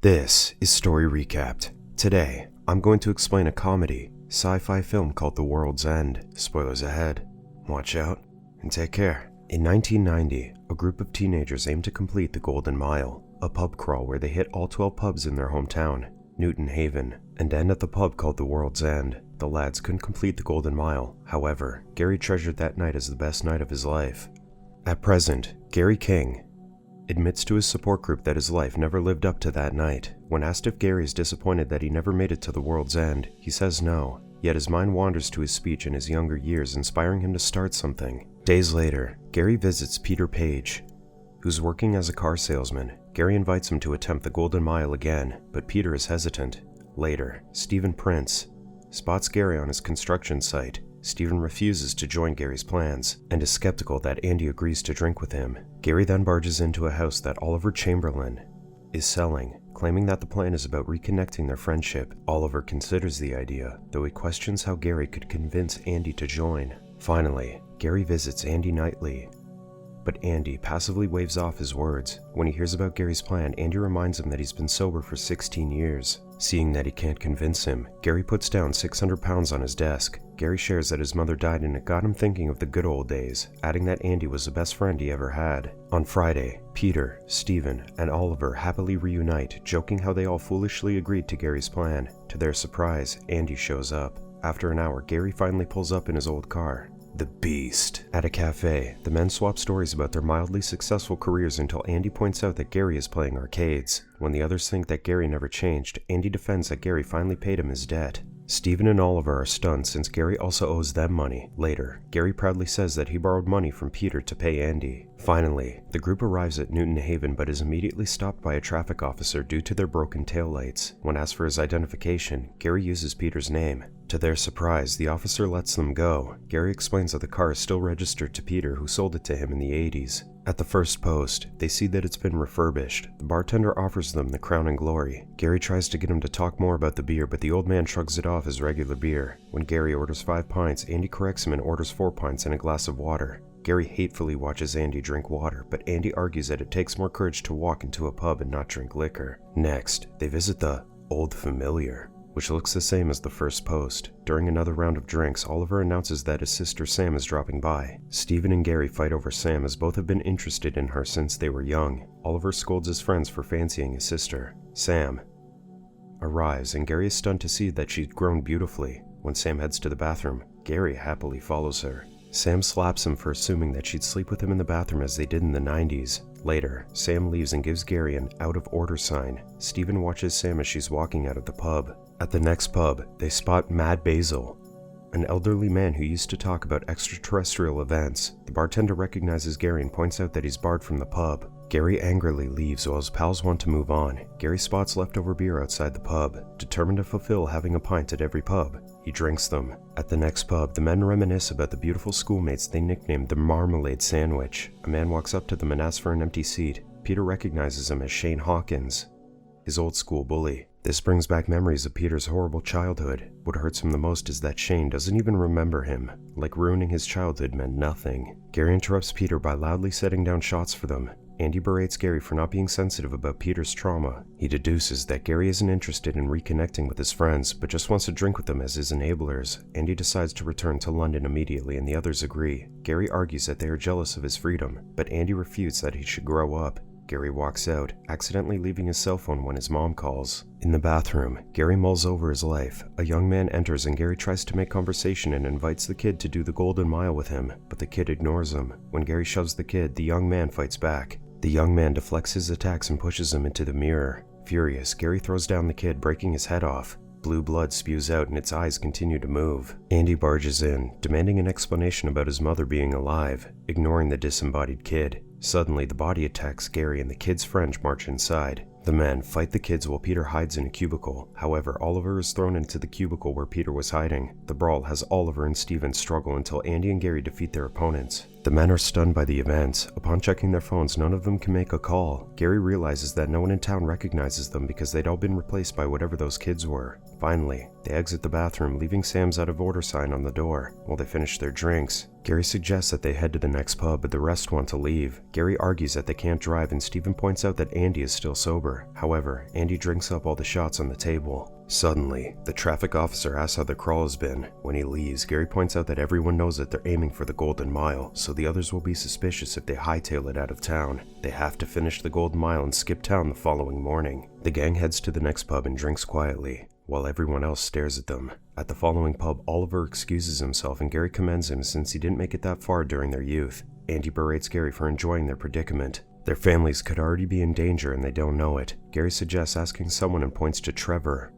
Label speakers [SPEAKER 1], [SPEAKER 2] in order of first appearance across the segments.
[SPEAKER 1] This is Story Recapped. Today, I'm going to explain a comedy, sci-fi film called The World's End. Spoilers ahead. Watch out, and take care. In 1990, a group of teenagers aimed to complete the Golden Mile, a pub crawl where they hit all 12 pubs in their hometown, Newton Haven, and end at the pub called The World's End. The lads couldn't complete the Golden Mile. However, Gary treasured that night as the best night of his life. At present, Gary King admits to his support group that his life never lived up to that night. When asked if Gary is disappointed that he never made it to the world's end, he says no, yet his mind wanders to his speech in his younger years, inspiring him to start something. Days later, Gary visits Peter Page, who's working as a car salesman. Gary invites him to attempt the Golden Mile again, but Peter is hesitant. Later, Stephen Prince spots Gary on his construction site. Stephen refuses to join Gary's plans, and is skeptical that Andy agrees to drink with him. Gary then barges into a house that Oliver Chamberlain is selling, claiming that the plan is about reconnecting their friendship. Oliver considers the idea, though he questions how Gary could convince Andy to join. Finally, Gary visits Andy Knightley, but Andy passively waves off his words. When he hears about Gary's plan, Andy reminds him that he's been sober for 16 years. Seeing that he can't convince him, Gary puts down 600 pounds on his desk. Gary shares that his mother died and it got him thinking of the good old days, adding that Andy was the best friend he ever had. On Friday, Peter, Stephen, and Oliver happily reunite, joking how they all foolishly agreed to Gary's plan. To their surprise, Andy shows up. After an hour, Gary finally pulls up in his old car, the Beast. At a cafe, the men swap stories about their mildly successful careers until Andy points out that Gary is playing arcades. When the others think that Gary never changed, Andy defends that Gary finally paid him his debt. Stephen and Oliver are stunned since Gary also owes them money. Later, Gary proudly says that he borrowed money from Peter to pay Andy. Finally, the group arrives at Newton Haven but is immediately stopped by a traffic officer due to their broken taillights. When asked for his identification, Gary uses Peter's name. To their surprise, the officer lets them go. Gary explains that the car is still registered to Peter, who sold it to him in the 80s. At the first post, they see that it's been refurbished. The bartender offers them the Crown and Glory. Gary tries to get him to talk more about the beer, but the old man shrugs it off as regular beer. When Gary orders 5 pints, Andy corrects him and orders 4 pints and a glass of water. Gary hatefully watches Andy drink water, but Andy argues that it takes more courage to walk into a pub and not drink liquor. Next, they visit the Old Familiar, which looks the same as the first post. During another round of drinks, Oliver announces that his sister Sam is dropping by. Stephen and Gary fight over Sam as both have been interested in her since they were young. Oliver scolds his friends for fancying his sister. Sam arrives, and Gary is stunned to see that she's grown beautifully. When Sam heads to the bathroom, Gary happily follows her. Sam slaps him for assuming that she'd sleep with him in the bathroom as they did in the 90s. Later, Sam leaves and gives Gary an out-of-order sign. Stephen watches Sam as she's walking out of the pub. At the next pub, they spot Mad Basil, an elderly man who used to talk about extraterrestrial events. The bartender recognizes Gary and points out that he's barred from the pub. Gary angrily leaves while his pals want to move on. Gary spots leftover beer outside the pub. Determined to fulfill having a pint at every pub, he drinks them. At the next pub, the men reminisce about the beautiful schoolmates they nicknamed the Marmalade Sandwich. A man walks up to them and asks for an empty seat. Peter recognizes him as Shane Hawkins, his old school bully. This brings back memories of Peter's horrible childhood. What hurts him the most is that Shane doesn't even remember him, like ruining his childhood meant nothing. Gary interrupts Peter by loudly setting down shots for them. Andy berates Gary for not being sensitive about Peter's trauma. He deduces that Gary isn't interested in reconnecting with his friends, but just wants to drink with them as his enablers. Andy decides to return to London immediately, and the others agree. Gary argues that they are jealous of his freedom, but Andy refutes that he should grow up. Gary walks out, accidentally leaving his cell phone when his mom calls. In the bathroom, Gary mulls over his life. A young man enters and Gary tries to make conversation and invites the kid to do the Golden Mile with him, but the kid ignores him. When Gary shoves the kid, the young man fights back. The young man deflects his attacks and pushes him into the mirror. Furious, Gary throws down the kid, breaking his head off. Blue blood spews out and its eyes continue to move. Andy barges in, demanding an explanation about his mother being alive, ignoring the disembodied kid. Suddenly, the body attacks Gary and the kid's friends march inside. The men fight the kids while Peter hides in a cubicle. However, Oliver is thrown into the cubicle where Peter was hiding. The brawl has Oliver and Stephen struggle until Andy and Gary defeat their opponents. The men are stunned by the events. Upon checking their phones, none of them can make a call. Gary realizes that no one in town recognizes them because they'd all been replaced by whatever those kids were. Finally, they exit the bathroom, leaving Sam's out of order sign on the door. While they finish their drinks, Gary suggests that they head to the next pub, but the rest want to leave. Gary argues that they can't drive, and Steven points out that Andy is still sober. However, Andy drinks up all the shots on the table. Suddenly, the traffic officer asks how the crawl has been. When he leaves, Gary points out that everyone knows that they're aiming for the Golden Mile, so the others will be suspicious if they hightail it out of town. They have to finish the Golden Mile and skip town the following morning. The gang heads to the next pub and drinks quietly, while everyone else stares at them. At the following pub, Oliver excuses himself and Gary commends him since he didn't make it that far during their youth. Andy berates Gary for enjoying their predicament. Their families could already be in danger and they don't know it. Gary suggests asking someone and points to Trevor,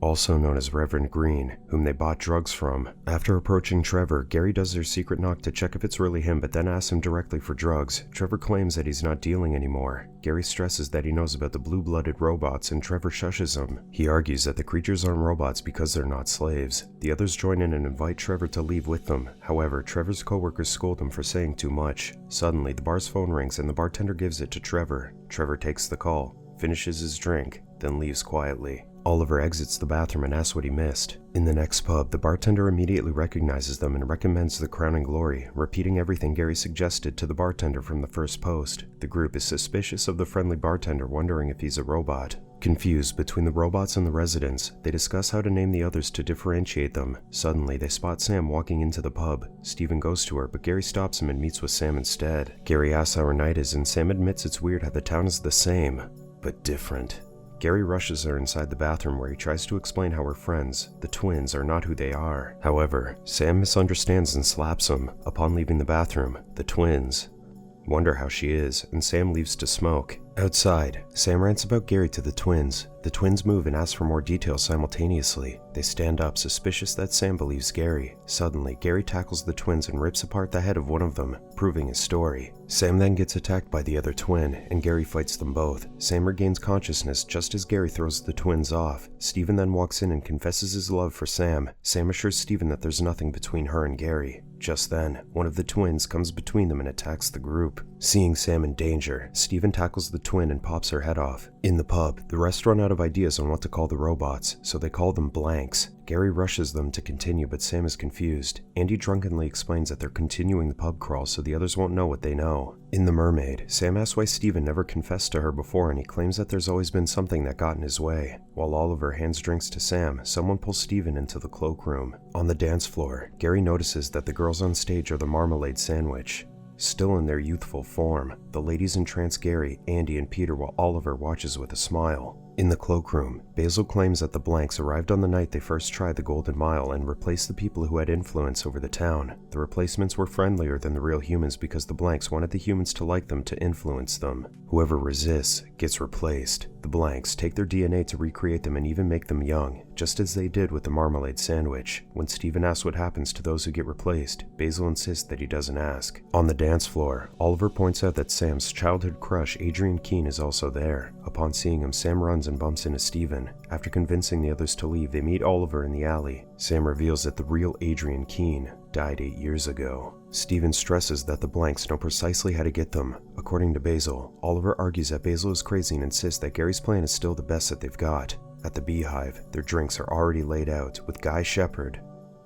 [SPEAKER 1] also known as Reverend Green, whom they bought drugs from. After approaching Trevor, Gary does their secret knock to check if it's really him, but then asks him directly for drugs. Trevor claims that he's not dealing anymore. Gary stresses that he knows about the blue-blooded robots, and Trevor shushes him. He argues that the creatures aren't robots because they're not slaves. The others join in and invite Trevor to leave with them. However, Trevor's co-workers scold him for saying too much. Suddenly, the bar's phone rings and the bartender gives it to Trevor. Trevor takes the call, finishes his drink, then leaves quietly. Oliver exits the bathroom and asks what he missed. In the next pub, the bartender immediately recognizes them and recommends the Crown and Glory, repeating everything Gary suggested to the bartender from the first post. The group is suspicious of the friendly bartender, wondering if he's a robot. Confused between the robots and the residents, they discuss how to name the others to differentiate them. Suddenly, they spot Sam walking into the pub. Steven goes to her, but Gary stops him and meets with Sam instead. Gary asks how her night is, and Sam admits it's weird how the town is the same, but different. Gary rushes her inside the bathroom where he tries to explain how her friends, the twins, are not who they are. However, Sam misunderstands and slaps him. Upon leaving the bathroom, the twins wonder how she is, and Sam leaves to smoke. Outside, Sam rants about Gary to the twins. The twins move and ask for more details simultaneously. They stand up, suspicious that Sam believes Gary. Suddenly, Gary tackles the twins and rips apart the head of one of them, proving his story. Sam then gets attacked by the other twin, and Gary fights them both. Sam regains consciousness just as Gary throws the twins off. Steven then walks in and confesses his love for Sam. Sam assures Steven that there's nothing between her and Gary. Just then, one of the twins comes between them and attacks the group. Seeing Sam in danger, Steven tackles the twin and pops her head off. In the pub, the rest run out of ideas on what to call the robots, so they call them blanks. Gary rushes them to continue, but Sam is confused. Andy drunkenly explains that they're continuing the pub crawl so the others won't know what they know. In The Mermaid, Sam asks why Steven never confessed to her before, and he claims that there's always been something that got in his way. While Oliver hands drinks to Sam, someone pulls Steven into the cloakroom. On the dance floor, Gary notices that the girls on stage are the Marmalade Sandwich. Still in their youthful form, the ladies entrance Gary, Andy, and Peter while Oliver watches with a smile. In the cloakroom, Basil claims that the blanks arrived on the night they first tried the Golden Mile and replaced the people who had influence over the town. The replacements were friendlier than the real humans because the blanks wanted the humans to like them to influence them. Whoever resists gets replaced. The blanks take their DNA to recreate them and even make them young, just as they did with the Marmalade Sandwich. When Steven asks what happens to those who get replaced, Basil insists that he doesn't ask. On the dance floor, Oliver points out that Sam's childhood crush, Adrian Keene, is also there. Upon seeing him, Sam runs and bumps into Steven. After convincing the others to leave, they meet Oliver in the alley. Sam reveals that the real Adrian Keene died 8 years ago. Steven stresses that the blanks know precisely how to get them. According to Basil, Oliver argues that Basil is crazy and insists that Gary's plan is still the best that they've got. At the Beehive, their drinks are already laid out, with Guy Shepherd,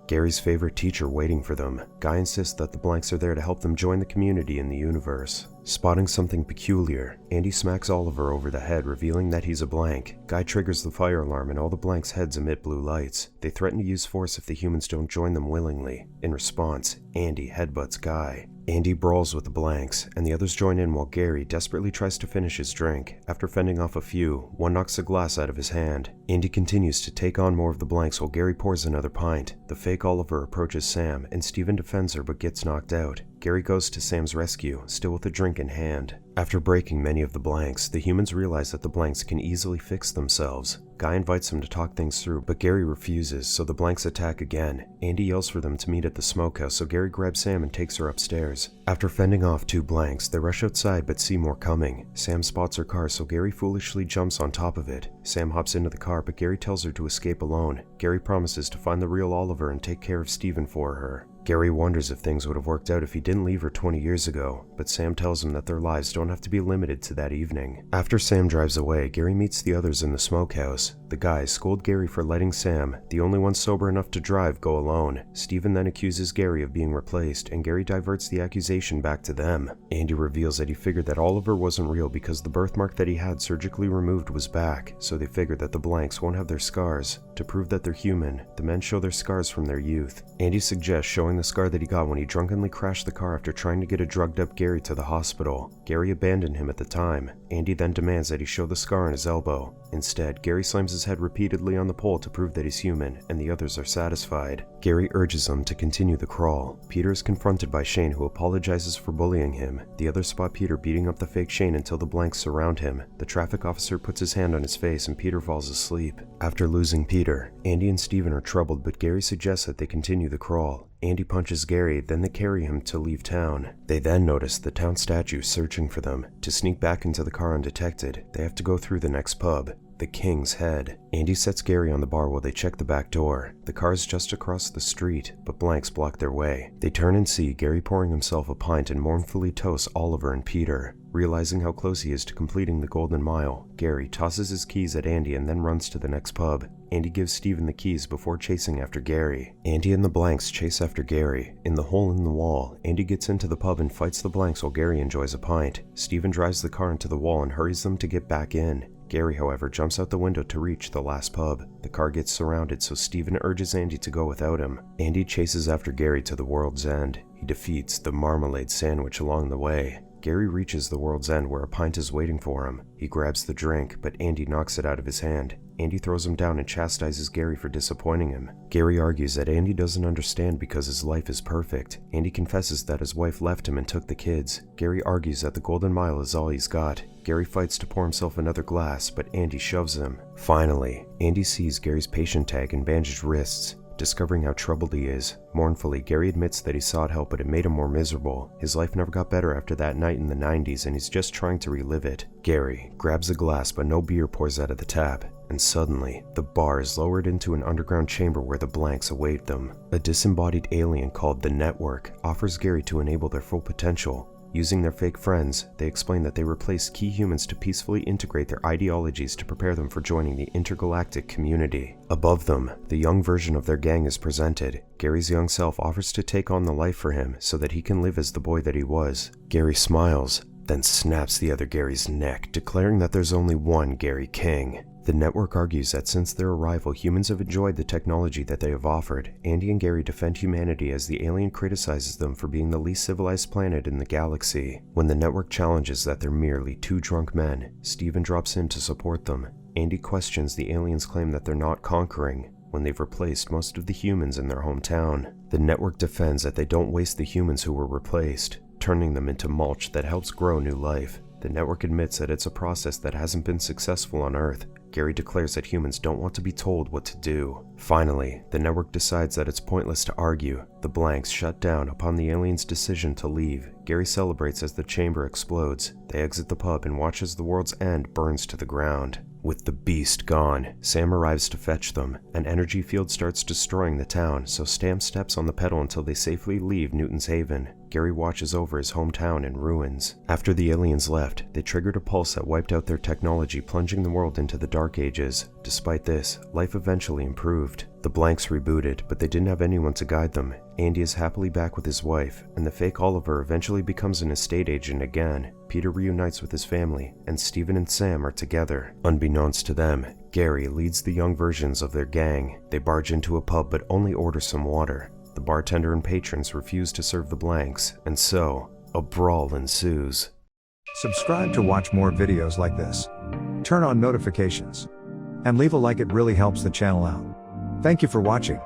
[SPEAKER 1] Gary's favorite teacher, waiting for them. Guy insists that the blanks are there to help them join the community in the universe. Spotting something peculiar, Andy smacks Oliver over the head, revealing that he's a blank. Guy triggers the fire alarm and all the blanks' heads emit blue lights. They threaten to use force if the humans don't join them willingly. In response, Andy headbutts Guy. Andy brawls with the blanks, and the others join in while Gary desperately tries to finish his drink. After fending off a few, one knocks a glass out of his hand. Andy continues to take on more of the blanks while Gary pours another pint. The fake Oliver approaches Sam, and Steven defends her but gets knocked out. Gary goes to Sam's rescue, still with a drink in hand. After breaking many of the blanks, the humans realize that the blanks can easily fix themselves. Guy invites him to talk things through, but Gary refuses, so the blanks attack again. Andy yells for them to meet at the smokehouse, so Gary grabs Sam and takes her upstairs. After fending off 2 blanks, they rush outside but see more coming. Sam spots her car, so Gary foolishly jumps on top of it. Sam hops into the car, but Gary tells her to escape alone. Gary promises to find the real Oliver and take care of Steven for her. Gary wonders if things would have worked out if he didn't leave her 20 years ago, but Sam tells him that their lives don't have to be limited to that evening. After Sam drives away, Gary meets the others in the smokehouse. The guys scold Gary for letting Sam, the only one sober enough to drive, go alone. Steven then accuses Gary of being replaced, and Gary diverts the accusation back to them. Andy reveals that he figured that Oliver wasn't real because the birthmark that he had surgically removed was back, so they figured that the blanks won't have their scars. To prove that they're human, the men show their scars from their youth. Andy suggests showing the scar that he got when he drunkenly crashed the car after trying to get a drugged-up Gary to the hospital. Gary abandoned him at the time. Andy then demands that he show the scar on his elbow. Instead, Gary slams his head repeatedly on the pole to prove that he's human, and the others are satisfied. Gary urges them to continue the crawl. Peter is confronted by Shane, who apologizes for bullying him. The others spot Peter beating up the fake Shane until the blanks surround him. The traffic officer puts his hand on his face and Peter falls asleep. After losing Peter, Andy and Steven are troubled, but Gary suggests that they continue the crawl. Andy punches Gary, then they carry him to leave town. They then notice the town statue searching for them. To sneak back into the car undetected, they have to go through the next pub, the King's Head. Andy sets Gary on the bar while they check the back door. The car is just across the street, but blanks block their way. They turn and see Gary pouring himself a pint and mournfully toasts Oliver and Peter. Realizing how close he is to completing the Golden Mile, Gary tosses his keys at Andy and then runs to the next pub. Andy gives Steven the keys before chasing after Gary. Andy and the blanks chase after Gary. In the hole in the wall, Andy gets into the pub and fights the blanks while Gary enjoys a pint. Steven drives the car into the wall and hurries them to get back in. Gary, however, jumps out the window to reach the last pub. The car gets surrounded, so Steven urges Andy to go without him. Andy chases after Gary to the World's End. He defeats the Marmalade Sandwich along the way. Gary reaches the World's End where a pint is waiting for him. He grabs the drink, but Andy knocks it out of his hand. Andy throws him down and chastises Gary for disappointing him. Gary argues that Andy doesn't understand because his life is perfect. Andy confesses that his wife left him and took the kids. Gary argues that the Golden Mile is all he's got. Gary fights to pour himself another glass, but Andy shoves him. Finally, Andy sees Gary's patient tag and bandaged wrists. Discovering how troubled he is, mournfully, Gary admits that he sought help, but it made him more miserable. His life never got better after that night in the 90s, and he's just trying to relive it. Gary grabs a glass, but no beer pours out of the tap. And suddenly, the bar is lowered into an underground chamber where the blanks await them. A disembodied alien called the Network offers Gary to enable their full potential. Using their fake friends, they explain that they replaced key humans to peacefully integrate their ideologies to prepare them for joining the intergalactic community. Above them, the young version of their gang is presented. Gary's young self offers to take on the life for him so that he can live as the boy that he was. Gary smiles, then snaps the other Gary's neck, declaring that there's only one Gary King. The Network argues that since their arrival, humans have enjoyed the technology that they have offered. Andy and Gary defend humanity as the alien criticizes them for being the least civilized planet in the galaxy. When the Network challenges that they're merely two drunk men, Steven drops in to support them. Andy questions the aliens' claim that they're not conquering, when they've replaced most of the humans in their hometown. The Network defends that they don't waste the humans who were replaced, turning them into mulch that helps grow new life. The Network admits that it's a process that hasn't been successful on Earth. Gary declares that humans don't want to be told what to do. Finally, the Network decides that it's pointless to argue. The blanks shut down upon the aliens' decision to leave. Gary celebrates as the chamber explodes. They exit the pub and watch as the World's End burns to the ground. With the beast gone, Sam arrives to fetch them. An energy field starts destroying the town, so Sam steps on the pedal until they safely leave Newton's Haven. Gary watches over his hometown in ruins. After the aliens left, they triggered a pulse that wiped out their technology, plunging the world into the Dark Ages. Despite this, life eventually improved. The blanks rebooted, but they didn't have anyone to guide them. Andy is happily back with his wife, and the fake Oliver eventually becomes an estate agent again. Peter reunites with his family, and Steven and Sam are together. Unbeknownst to them, Gary leads the young versions of their gang. They barge into a pub but only order some water. The bartender and patrons refuse to serve the blanks, and so, a brawl ensues.
[SPEAKER 2] Subscribe to watch more videos like this. Turn on notifications. And leave a like, it really helps the channel out. Thank you for watching.